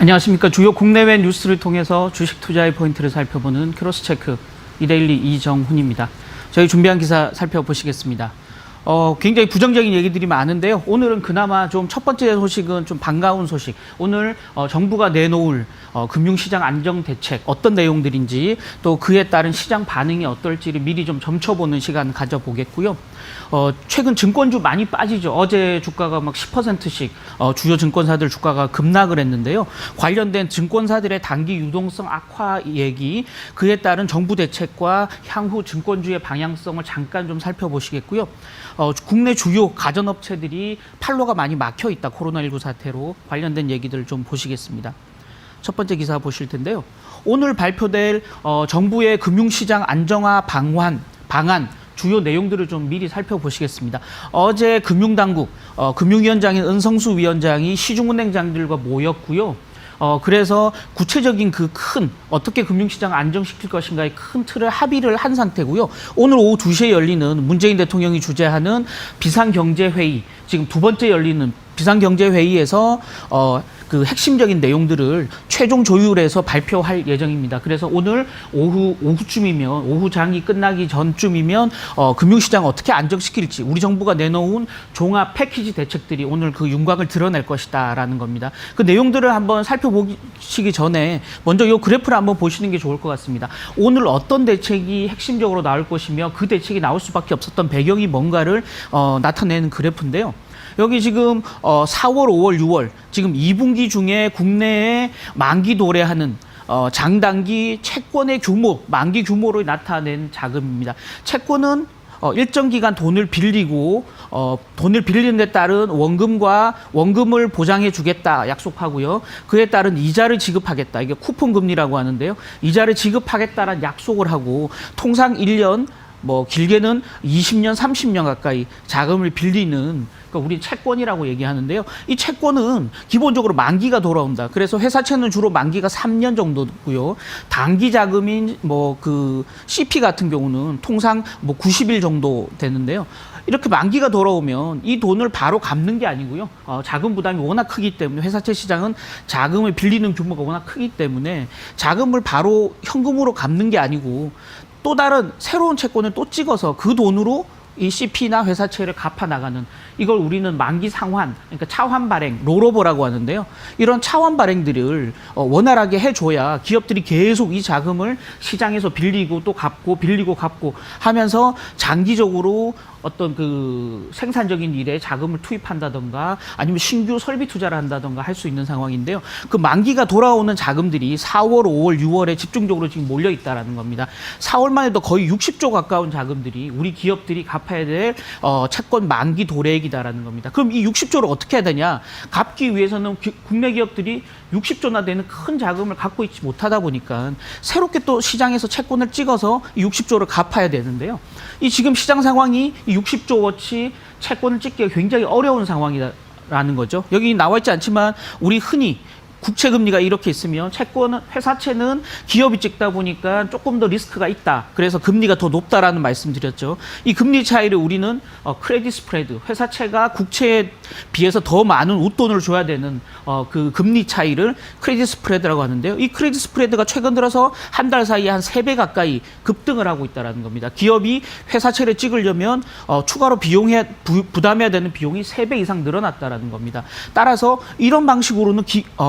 안녕하십니까. 주요 국내외 뉴스를 통해서 주식 투자의 포인트를 살펴보는 크로스체크 이데일리 이정훈입니다. 저희 준비한 기사 살펴보시겠습니다. 굉장히 부정적인 얘기들이 많은데요. 오늘은 그나마 좀 첫 번째 소식은 좀 반가운 소식. 오늘 정부가 내놓을 금융시장 안정대책 어떤 내용들인지 또 그에 따른 시장 반응이 어떨지를 미리 좀 점쳐보는 시간 가져보겠고요. 최근 증권주 많이 빠지죠. 어제 주가가 막 10%씩 주요 증권사들 주가가 급락을 했는데요. 관련된 증권사들의 단기 유동성 악화 얘기, 그에 따른 정부 대책과 향후 증권주의 방향성을 잠깐 좀 살펴보시겠고요. 국내 주요 가전업체들이 판로가 많이 막혀 있다. 코로나19 사태로 관련된 얘기들 좀 보시겠습니다. 첫 번째 기사 보실 텐데요. 오늘 발표될 정부의 금융시장 안정화 방안 주요 내용들을 좀 미리 살펴보시겠습니다. 어제 금융당국 금융위원장인 은성수 위원장이 시중은행장들과 모였고요. 그래서 구체적인 그 큰 어떻게 금융시장 안정시킬 것인가의 큰 틀을 합의를 한 상태고요. 오늘 오후 2시에 열리는 문재인 대통령이 주재하는 비상경제회의, 지금 두 번째 열리는 비상경제회의에서 그 핵심적인 내용들을 최종 조율해서 발표할 예정입니다. 그래서 오늘 오후 장이 끝나기 전쯤이면 금융시장 어떻게 안정시킬지 우리 정부가 내놓은 종합 패키지 대책들이 오늘 그 윤곽을 드러낼 것이다라는 겁니다. 그 내용들을 한번 살펴보시기 전에 먼저 이 그래프를 한번 보시는 게 좋을 것 같습니다. 오늘 어떤 대책이 핵심적으로 나올 것이며 그 대책이 나올 수밖에 없었던 배경이 뭔가를 나타내는 그래프인데요. 여기 지금 4월, 5월, 6월 지금 2분기 중에 국내에 만기 도래하는 장단기 채권의 규모, 만기 규모로 나타낸 자금입니다. 채권은 일정 기간 돈을 빌리고 돈을 빌리는 데 따른 원금을 보장해 주겠다 약속하고요. 그에 따른 이자를 지급하겠다. 이게 쿠폰 금리라고 하는데요. 이자를 지급하겠다라는 약속을 하고 통상 1년 길게는 20년, 30년 가까이 자금을 빌리는, 그러니까 우리 채권이라고 얘기하는데요. 이 채권은 기본적으로 만기가 돌아온다. 그래서 회사채는 주로 만기가 3년 정도고요. 단기 자금인 그 CP 같은 경우는 통상 90일 정도 되는데요. 이렇게 만기가 돌아오면 이 돈을 바로 갚는 게 아니고요. 자금 부담이 워낙 크기 때문에 회사채 시장은 자금을 빌리는 규모가 워낙 크기 때문에 자금을 바로 현금으로 갚는 게 아니고 또 다른 새로운 채권을 또 찍어서 그 돈으로 이 CP나 회사채를 갚아 나가는, 이걸 우리는 만기 상환, 그러니까 차환 발행, 롤오버라고 하는데요. 이런 차환 발행들을 원활하게 해줘야 기업들이 계속 이 자금을 시장에서 빌리고 또 갚고 빌리고 갚고 하면서 장기적으로 어떤 그 생산적인 일에 자금을 투입한다던가 아니면 신규 설비 투자를 한다던가 할 수 있는 상황인데요. 그 만기가 돌아오는 자금들이 4월, 5월, 6월에 집중적으로 지금 몰려 있다라는 겁니다. 4월만 해도 거의 60조 가까운 자금들이 우리 기업들이 갚아야 될 채권 만기 도래액이다라는 겁니다. 그럼 이 60조를 어떻게 해야 되냐? 갚기 위해서는 국내 기업들이 60조나 되는 큰 자금을 갖고 있지 못하다 보니까 새롭게 또 시장에서 채권을 찍어서 이 60조를 갚아야 되는데요. 이 지금 시장 상황이 60조어치 채권을 찍기가 굉장히 어려운 상황이라는 거죠. 여기 나와 있지 않지만 우리 흔히 국채금리가 이렇게 있으면 회사채는 기업이 찍다 보니까 조금 더 리스크가 있다. 그래서 금리가 더 높다라는 말씀드렸죠. 이 금리 차이를 우리는 크레딧 스프레드, 회사채가 국채에 비해서 더 많은 웃돈을 줘야 되는 그 금리 차이를 크레딧 스프레드라고 하는데요. 이 크레딧 스프레드가 최근 들어서 한 달 사이에 한 3배 가까이 급등을 하고 있다는 겁니다. 기업이 회사채를 찍으려면 추가로 부담해야 되는 비용이 3배 이상 늘어났다는 겁니다. 따라서 이런 방식으로는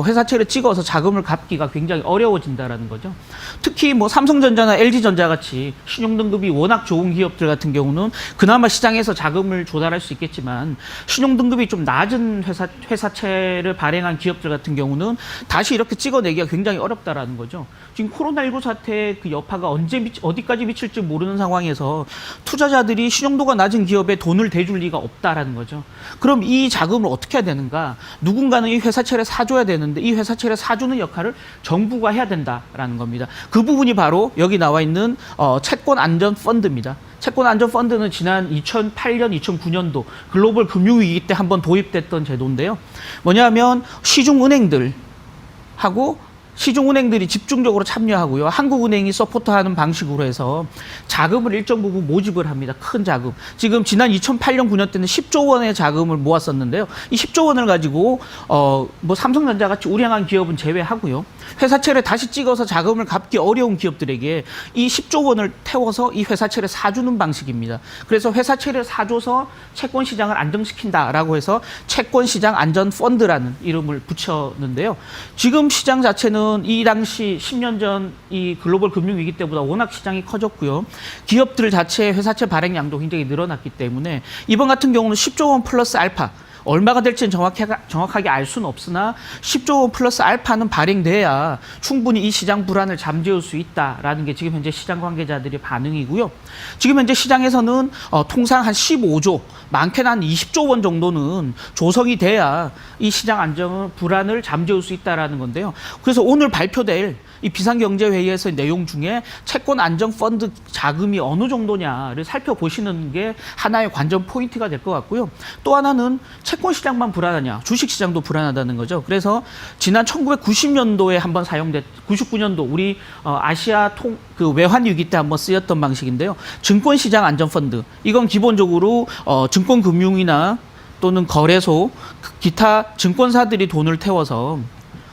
회사채를 찍어서 자금을 갚기가 굉장히 어려워진다는 거죠. 특히 삼성전자나 LG전자 같이 신용등급이 워낙 좋은 기업들 같은 경우는 그나마 시장에서 자금을 조달할 수 있겠지만 신용등급이 좀 낮은 회사채를 발행한 기업들 같은 경우는 다시 이렇게 찍어내기가 굉장히 어렵다라는 거죠. 지금 코로나19 사태의 그 여파가 어디까지 미칠지 모르는 상황에서 투자자들이 신용도가 낮은 기업에 돈을 대줄 리가 없다라는 거죠. 그럼 이 자금을 어떻게 해야 되는가? 누군가는 이 회사채를 사줘야 되는데 이 회사채를 사주는 역할을 정부가 해야 된다라는 겁니다. 그 부분이 바로 여기 나와 있는 채권안전펀드입니다. 채권안전펀드는 지난 2008년, 2009년도 글로벌 금융위기 때 한번 도입됐던 제도인데요. 뭐냐면 시중은행들하고 시중은행들이 집중적으로 참여하고요. 한국은행이 서포트하는 방식으로 해서 자금을 일정 부분 모집을 합니다. 큰 자금. 지금 지난 2008년, 9년 때는 10조 원의 자금을 모았었는데요. 이 10조 원을 가지고 뭐 삼성전자 같이 우량한 기업은 제외하고요. 회사채를 다시 찍어서 자금을 갚기 어려운 기업들에게 이 10조 원을 태워서 이 회사채를 사주는 방식입니다. 그래서 회사채를 사줘서 채권 시장을 안정시킨다라고 해서 채권시장 안전펀드라는 이름을 붙였는데요. 지금 시장 자체는 이 당시 10년 전 이 글로벌 금융위기 때보다 워낙 시장이 커졌고요. 기업들 자체의 회사채 발행량도 굉장히 늘어났기 때문에 이번 같은 경우는 10조 원 플러스 알파, 얼마가 될지는 정확하게 알 수는 없으나 10조 원 플러스 알파는 발행돼야 충분히 이 시장 불안을 잠재울 수 있다라는 게 지금 현재 시장 관계자들의 반응이고요. 지금 현재 시장에서는 통상 한 15조, 많게는 한 20조 원 정도는 조성이 돼야 이 시장 안정을 불안을 잠재울 수 있다라는 건데요. 그래서 오늘 발표될 이 비상경제회의에서의 내용 중에 채권 안정 펀드 자금이 어느 정도냐를 살펴보시는 게 하나의 관전 포인트가 될 것 같고요. 또 하나는 채권 시장만 불안하냐, 주식 시장도 불안하다는 거죠. 그래서 지난 1990년도에 한번 사용됐, 99년도 우리 아시아 그 외환 위기 때 한번 쓰였던 방식인데요. 증권 시장 안정 펀드. 이건 기본적으로 증권 금융이나 또는 거래소, 기타 증권사들이 돈을 태워서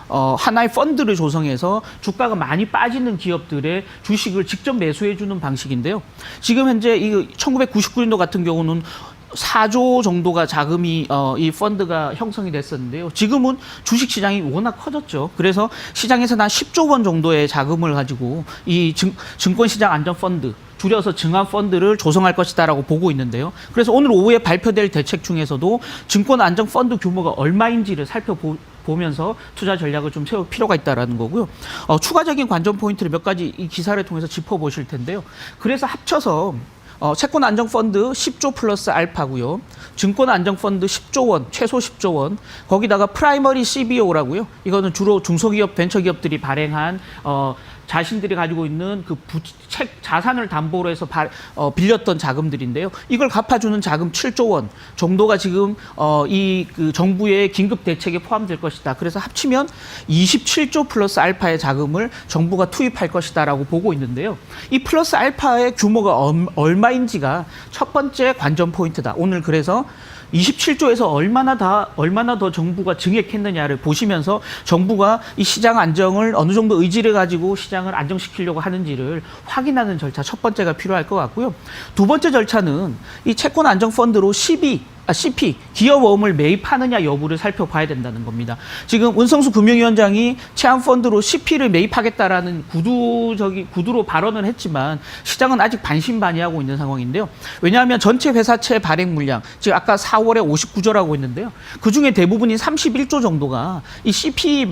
하나의 펀드를 조성해서 주가가 많이 빠지는 기업들의 주식을 직접 매수해주는 방식인데요. 지금 현재 이 1999년도 같은 경우는 4조 정도가 자금이 이 펀드가 형성이 됐었는데요. 지금은 주식 시장이 워낙 커졌죠. 그래서 시장에서 한 10조 원 정도의 자금을 가지고 이 증권 시장 안전 펀드, 줄여서 증안 펀드를 조성할 것이다라고 보고 있는데요. 그래서 오늘 오후에 발표될 대책 중에서도 증권 안정 펀드 규모가 얼마인지를 살펴보면서 투자 전략을 좀 세울 필요가 있다라는 거고요. 추가적인 관전 포인트를 몇 가지 이 기사를 통해서 짚어보실 텐데요. 그래서 합쳐서 채권 안정 펀드 10조 플러스 알파고요. 증권 안정 펀드 10조 원, 최소 10조 원. 거기다가 프라이머리 CBO라고요. 이거는 주로 중소기업, 벤처기업들이 발행한 자신들이 가지고 있는 그 자산을 담보로 해서 빌렸던 자금들인데요. 이걸 갚아주는 자금 7조 원 정도가 지금 그 정부의 긴급 대책에 포함될 것이다. 그래서 합치면 27조 플러스 알파의 자금을 정부가 투입할 것이다라고 보고 있는데요. 이 플러스 알파의 규모가 얼마인지가 첫 번째 관전 포인트다. 오늘 그래서 27조에서 얼마나 더 정부가 증액했느냐를 보시면서 정부가 이 시장 안정을 어느 정도 의지를 가지고 시장을 안정시키려고 하는지를 확인하는 절차 첫 번째가 필요할 것 같고요. 두 번째 절차는 이 채권 안정 펀드로 CP, 기업어음을 매입하느냐 여부를 살펴봐야 된다는 겁니다. 지금 은성수 금융위원장이 채안펀드로 CP를 매입하겠다라는 구두로 발언을 했지만 시장은 아직 반신반의하고 있는 상황인데요. 왜냐하면 전체 회사채 발행 물량, 즉 아까 4월에 59조라고 했는데요. 그중에 대부분이 31조 정도가 이 CP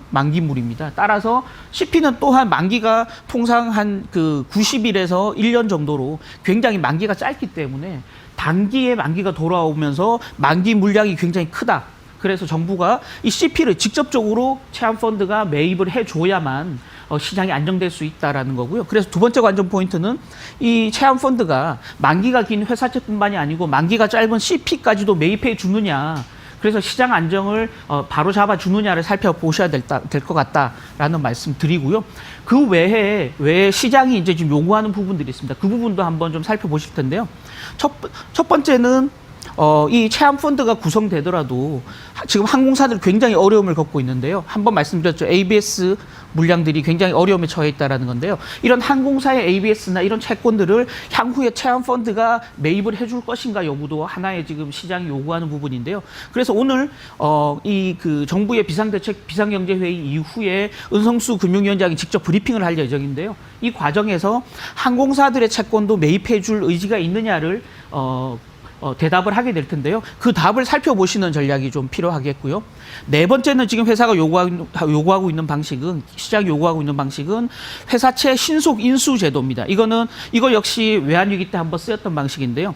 만기물입니다. 따라서 CP는 또한 만기가 통상 한 그 90일에서 1년 정도로 굉장히 만기가 짧기 때문에 단기에 만기가 돌아오면서 만기 물량이 굉장히 크다. 그래서 정부가 이 CP를 직접적으로 채안펀드가 매입을 해줘야만 시장이 안정될 수 있다라는 거고요. 그래서 두 번째 관전 포인트는 이 채안펀드가 만기가 긴 회사채뿐만이 아니고 만기가 짧은 CP까지도 매입해 주느냐. 그래서 시장 안정을 바로 잡아주느냐를 살펴보셔야 될 것 같다라는 말씀 드리고요. 그 외에 시장이 이제 지금 요구하는 부분들이 있습니다. 그 부분도 한번 좀 살펴보실 텐데요. 첫 번째는 이 채안 펀드가 구성되더라도 지금 항공사들 굉장히 어려움을 겪고 있는데요. 한번 말씀드렸죠. ABS 물량들이 굉장히 어려움에 처해 있다는 건데요. 이런 항공사의 ABS나 이런 채권들을 향후에 채안 펀드가 매입을 해줄 것인가 여부도 하나의 지금 시장이 요구하는 부분인데요. 그래서 오늘 이 그 정부의 비상경제회의 이후에 은성수 금융위원장이 직접 브리핑을 할 예정인데요. 이 과정에서 항공사들의 채권도 매입해줄 의지가 있느냐를 대답을 하게 될 텐데요. 그 답을 살펴보시는 전략이 좀 필요하겠고요. 네 번째는 지금 회사가 요구하고 있는 방식은, 시장이 요구하고 있는 방식은 회사채 신속 인수 제도입니다. 이거 역시 외환위기 때 한번 쓰였던 방식인데요.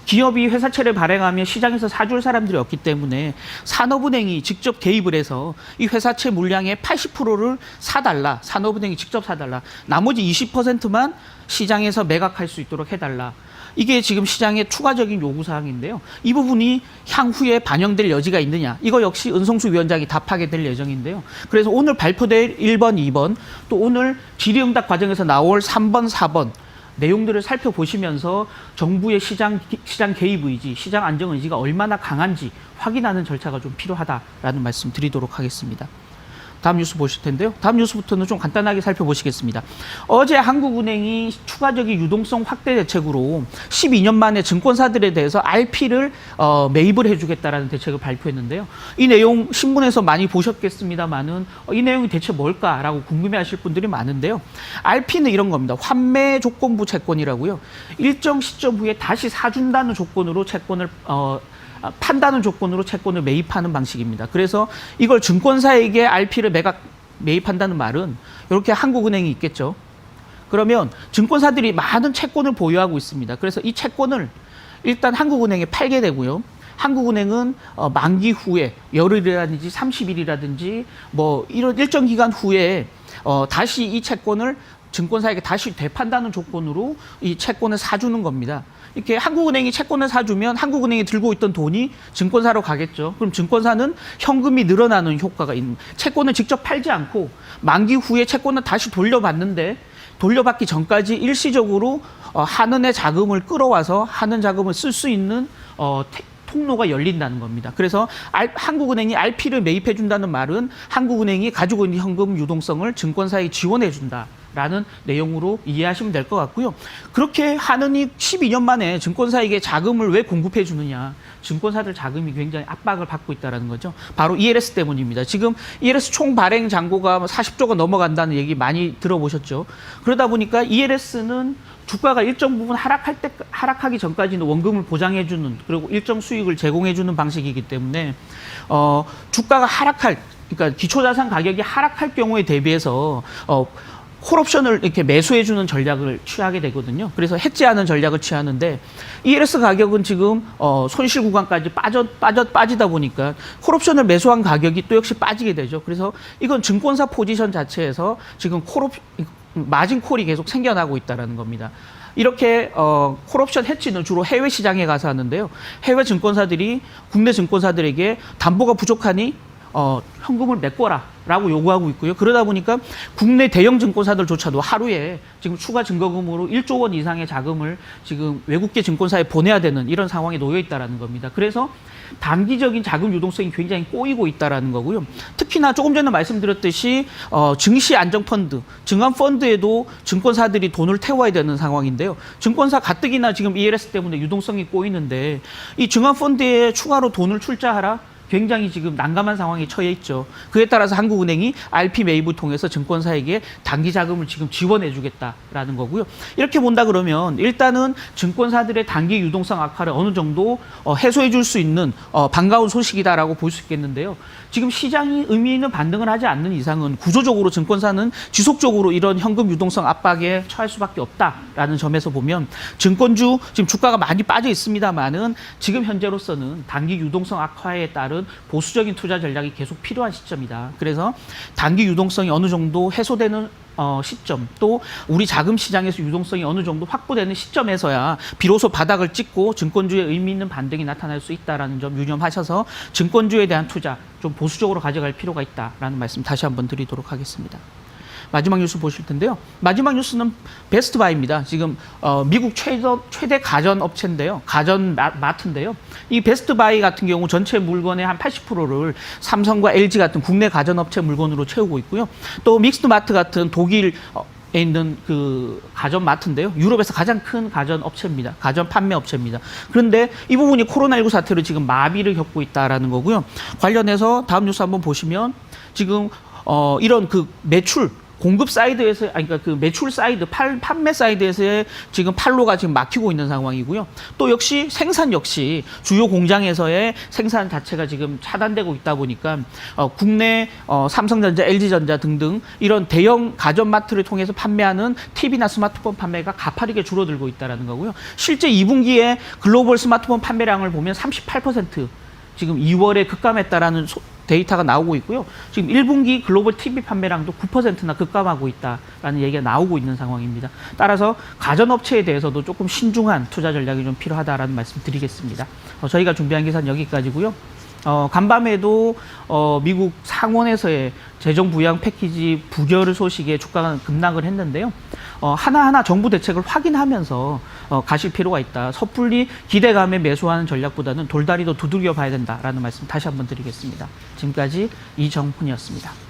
기업이 회사채를 발행하면 시장에서 사줄 사람들이 없기 때문에 산업은행이 직접 개입을 해서 이 회사채 물량의 80%를 사달라. 산업은행이 직접 사달라. 나머지 20%만 시장에서 매각할 수 있도록 해달라. 이게 지금 시장의 추가적인 요구사항인데요. 이 부분이 향후에 반영될 여지가 있느냐. 이거 역시 은성수 위원장이 답하게 될 예정인데요. 그래서 오늘 발표될 1번, 2번, 또 오늘 질의응답 과정에서 나올 3번, 4번, 내용들을 살펴보시면서 정부의 시장 개입 의지, 시장 안정 의지가 얼마나 강한지 확인하는 절차가 좀 필요하다라는 말씀 드리도록 하겠습니다. 다음 뉴스 보실 텐데요. 다음 뉴스부터는 좀 간단하게 살펴보시겠습니다. 어제 한국은행이 추가적인 유동성 확대 대책으로 12년 만에 증권사들에 대해서 RP를 매입을 해주겠다라는 대책을 발표했는데요. 이 내용 신문에서 많이 보셨겠습니다만은 이 내용이 대체 뭘까라고 궁금해하실 분들이 많은데요. RP는 이런 겁니다. 환매 조건부 채권이라고요. 일정 시점 후에 다시 사준다는 조건으로 채권을 판다는 조건으로 채권을 매입하는 방식입니다. 그래서 이걸 증권사에게 RP를 매입한다는 말은 이렇게 한국은행이 있겠죠. 그러면 증권사들이 많은 채권을 보유하고 있습니다. 그래서 이 채권을 일단 한국은행에 팔게 되고요. 한국은행은 만기 후에 열흘이라든지 30일이라든지 뭐 이런 일정 기간 후에 다시 이 채권을 증권사에게 다시 되판다는 조건으로 이 채권을 사주는 겁니다. 이렇게 한국은행이 채권을 사주면 한국은행이 들고 있던 돈이 증권사로 가겠죠. 그럼 증권사는 현금이 늘어나는 효과가 있는, 채권을 직접 팔지 않고 만기 후에 채권을 다시 돌려받는데 돌려받기 전까지 일시적으로 한은의 자금을 끌어와서 한은 자금을 쓸 수 있는 통로가 열린다는 겁니다. 그래서 한국은행이 RP를 매입해 준다는 말은 한국은행이 가지고 있는 현금 유동성을 증권사에 지원해 준다라는 내용으로 이해하시면 될 것 같고요. 그렇게 한은이 12년 만에 증권사에게 자금을 왜 공급해 주느냐. 증권사들 자금이 굉장히 압박을 받고 있다는 거죠. 바로 ELS 때문입니다. 지금 ELS 총 발행 잔고가 40조가 넘어간다는 얘기 많이 들어보셨죠. 그러다 보니까 ELS는 주가가 일정 부분 하락하기 전까지는 원금을 보장해주는, 그리고 일정 수익을 제공해주는 방식이기 때문에 주가가 그러니까 기초자산 가격이 하락할 경우에 대비해서 콜옵션을 이렇게 매수해주는 전략을 취하게 되거든요. 그래서 해지하는 전략을 취하는데 ELS 가격은 지금 손실 구간까지 빠지다 보니까 콜옵션을 매수한 가격이 또 역시 빠지게 되죠. 그래서 이건 증권사 포지션 자체에서 지금 마진 콜이 계속 생겨나고 있다는 겁니다. 이렇게 콜옵션 해치는 주로 해외 시장에 가서 하는데요. 해외 증권사들이 국내 증권사들에게 담보가 부족하니 현금을 메꿔라라고 요구하고 있고요. 그러다 보니까 국내 대형 증권사들조차도 하루에 지금 추가 증거금으로 1조 원 이상의 자금을 지금 외국계 증권사에 보내야 되는 이런 상황에 놓여 있다는 겁니다. 그래서 단기적인 자금 유동성이 굉장히 꼬이고 있다는 거고요. 특히나 조금 전에 말씀드렸듯이 증시 안정펀드, 증안펀드에도 증권사들이 돈을 태워야 되는 상황인데요. 증권사 가뜩이나 지금 ELS 때문에 유동성이 꼬이는데 이 증안펀드에 추가로 돈을 출자하라? 굉장히 지금 난감한 상황에 처해 있죠. 그에 따라서 한국은행이 RP 매입을 통해서 증권사에게 단기 자금을 지금 지원해 주겠다라는 거고요. 이렇게 본다 그러면 일단은 증권사들의 단기 유동성 악화를 어느 정도 해소해 줄 수 있는 반가운 소식이다라고 볼 수 있겠는데요. 지금 시장이 의미 있는 반등을 하지 않는 이상은 구조적으로 증권사는 지속적으로 이런 현금 유동성 압박에 처할 수밖에 없다라는 점에서 보면 증권주 지금 주가가 많이 빠져 있습니다만은 지금 현재로서는 단기 유동성 악화에 따른 보수적인 투자 전략이 계속 필요한 시점이다. 그래서 단기 유동성이 어느 정도 해소되는 시점, 또 우리 자금 시장에서 유동성이 어느 정도 확보되는 시점에서야 비로소 바닥을 찍고 증권주의 의미 있는 반등이 나타날 수 있다는 점 유념하셔서 증권주에 대한 투자 좀 보수적으로 가져갈 필요가 있다라는 말씀 다시 한번 드리도록 하겠습니다. 마지막 뉴스 보실 텐데요. 마지막 뉴스는 베스트바이입니다. 지금 미국 최대 가전 업체인데요. 가전 마트인데요. 이 베스트바이 같은 경우 전체 물건의 한 80%를 삼성과 LG 같은 국내 가전 업체 물건으로 채우고 있고요. 또 믹스드마트 같은 독일에 있는 그 가전 마트인데요. 유럽에서 가장 큰 가전 업체입니다. 가전 판매 업체입니다. 그런데 이 부분이 코로나19 사태로 지금 마비를 겪고 있다라는 거고요. 관련해서 다음 뉴스 한번 보시면 지금 이런 그 매출 공급 사이드에서, 그러니까 그 매출 사이드, 판매 사이드에서의 지금 판로가 지금 막히고 있는 상황이고요. 또 역시 생산 역시 주요 공장에서의 생산 자체가 지금 차단되고 있다 보니까 국내 삼성전자, LG전자 등등 이런 대형 가전마트를 통해서 판매하는 TV나 스마트폰 판매가 가파르게 줄어들고 있다는 거고요. 실제 2분기에 글로벌 스마트폰 판매량을 보면 38% 지금 2월에 급감했다라는 데이터가 나오고 있고요. 지금 1분기 글로벌 TV 판매량도 9%나 급감하고 있다라는 얘기가 나오고 있는 상황입니다. 따라서 가전업체에 대해서도 조금 신중한 투자 전략이 좀 필요하다라는 말씀 드리겠습니다. 저희가 준비한 기사는 여기까지고요. 간밤에도 미국 상원에서의 재정 부양 패키지 부결 소식에 주가가 급락을 했는데요. 하나하나 정부 대책을 확인하면서 가실 필요가 있다. 섣불리 기대감에 매수하는 전략보다는 돌다리도 두들겨 봐야 된다라는 말씀 다시 한번 드리겠습니다. 지금까지 이정훈이었습니다.